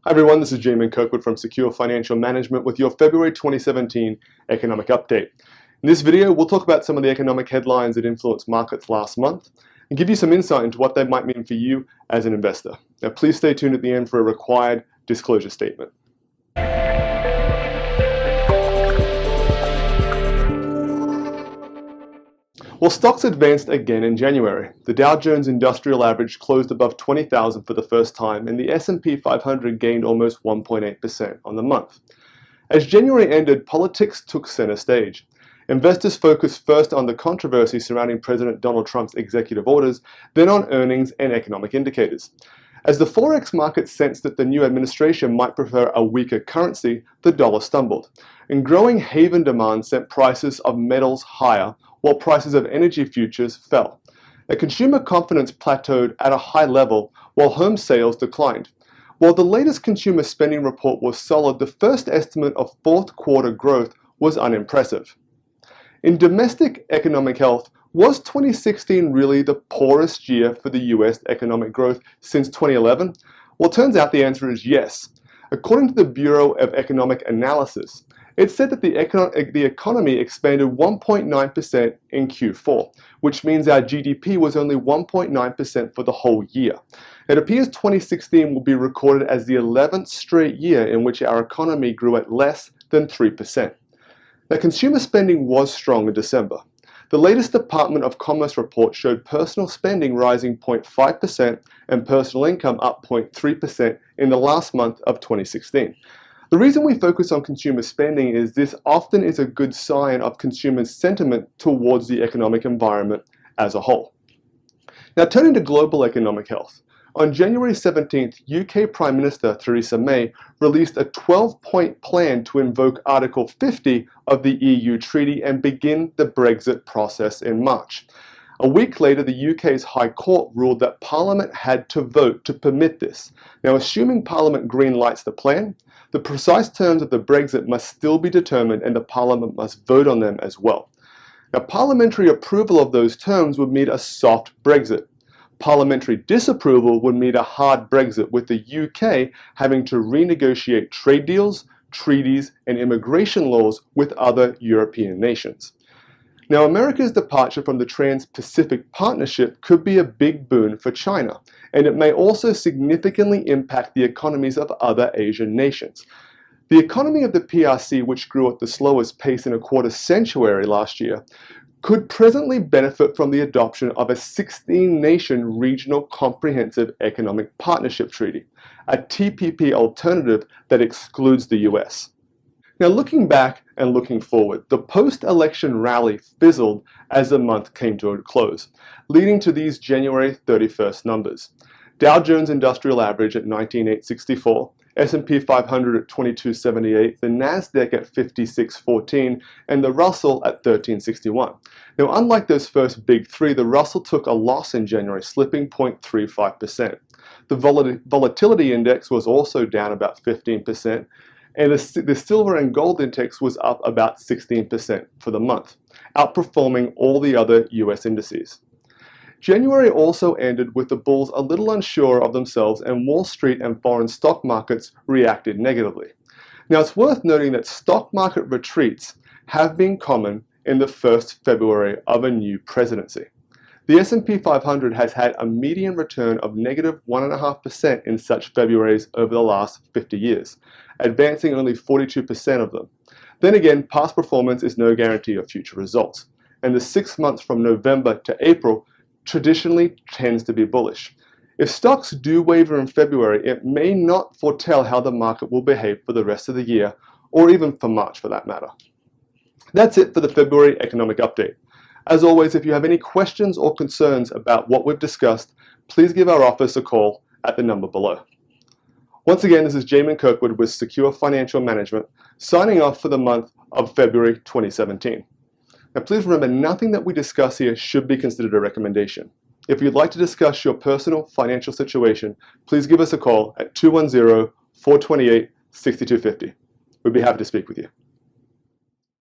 Hi everyone, this is Jamin Kirkwood from Secure Financial Management with your February 2017 economic update. In this video, we'll talk about some of the economic headlines that influenced markets last month and give you some insight into what they might mean for you as an investor. Now, please stay tuned at the end for a required disclosure statement. Well, stocks advanced again in January. The Dow Jones Industrial Average closed above 20,000 for the first time, and the S&P 500 gained almost 1.8% on the month. As January ended, politics took center stage. Investors focused first on the controversy surrounding President Donald Trump's executive orders, then on earnings and economic indicators. As the Forex market sensed that the new administration might prefer a weaker currency, the dollar stumbled, and growing haven demand sent prices of metals higher, while prices of energy futures fell. Now, consumer confidence plateaued at a high level, while home sales declined. While the latest consumer spending report was solid, the first estimate of fourth quarter growth was unimpressive. In domestic economic health, was 2016 really the poorest year for the US economic growth since 2011? Well, it turns out the answer is yes. According to the Bureau of Economic Analysis, it said that the economy expanded 1.9% in Q4, which means our GDP was only 1.9% for the whole year. It appears 2016 will be recorded as the 11th straight year in which our economy grew at less than 3%. Now, consumer spending was strong in December. The latest Department of Commerce report showed personal spending rising 0.5% and personal income up 0.3% in the last month of 2016. The reason we focus on consumer spending is this often is a good sign of consumer sentiment towards the economic environment as a whole. Now, turning to global economic health. On January 17th, UK Prime Minister Theresa May released a 12-point plan to invoke Article 50 of the EU Treaty and begin the Brexit process in March. A week later, the UK's High Court ruled that Parliament had to vote to permit this. Now, assuming Parliament green-lights the plan, the precise terms of the Brexit must still be determined and the Parliament must vote on them as well. Now, parliamentary approval of those terms would mean a soft Brexit. Parliamentary disapproval would mean a hard Brexit, with the UK having to renegotiate trade deals, treaties, and immigration laws with other European nations. Now, America's departure from the Trans-Pacific Partnership could be a big boon for China, and it may also significantly impact the economies of other Asian nations. The economy of the PRC, which grew at the slowest pace in a quarter century last year, could presently benefit from the adoption of a 16-nation Regional Comprehensive Economic Partnership Treaty, a TPP alternative that excludes the US. Now, looking back and looking forward, the post-election rally fizzled as the month came to a close, leading to these January 31st numbers. Dow Jones Industrial Average at 19,864, S&P 500 at 2278, the Nasdaq at 5614, and the Russell at 1361. Now, unlike those first big three, the Russell took a loss in January, slipping 0.35%. The volatility index was also down about 15%, and the silver and gold index was up about 16% for the month, outperforming all the other US indices. January also ended with the bulls a little unsure of themselves, and Wall Street and foreign stock markets reacted negatively. Now, it's worth noting that stock market retreats have been common in the first February of a new presidency. The S&P 500 has had a median return of negative 1.5% in such Februaries over the last 50 years, advancing only 42% of them. Then again, past performance is no guarantee of future results, and the 6 months from November to April traditionally tends to be bullish. If stocks do waver in February, it may not foretell how the market will behave for the rest of the year, or even for March for that matter. That's it for the February economic update. As always, if you have any questions or concerns about what we've discussed, please give our office a call at the number below. Once again, this is Jamin Kirkwood with Secure Financial Management, signing off for the month of February 2017. Now, please remember, nothing that we discuss here should be considered a recommendation. If you'd like to discuss your personal financial situation, please give us a call at 210-428-6250. We'd be happy to speak with you.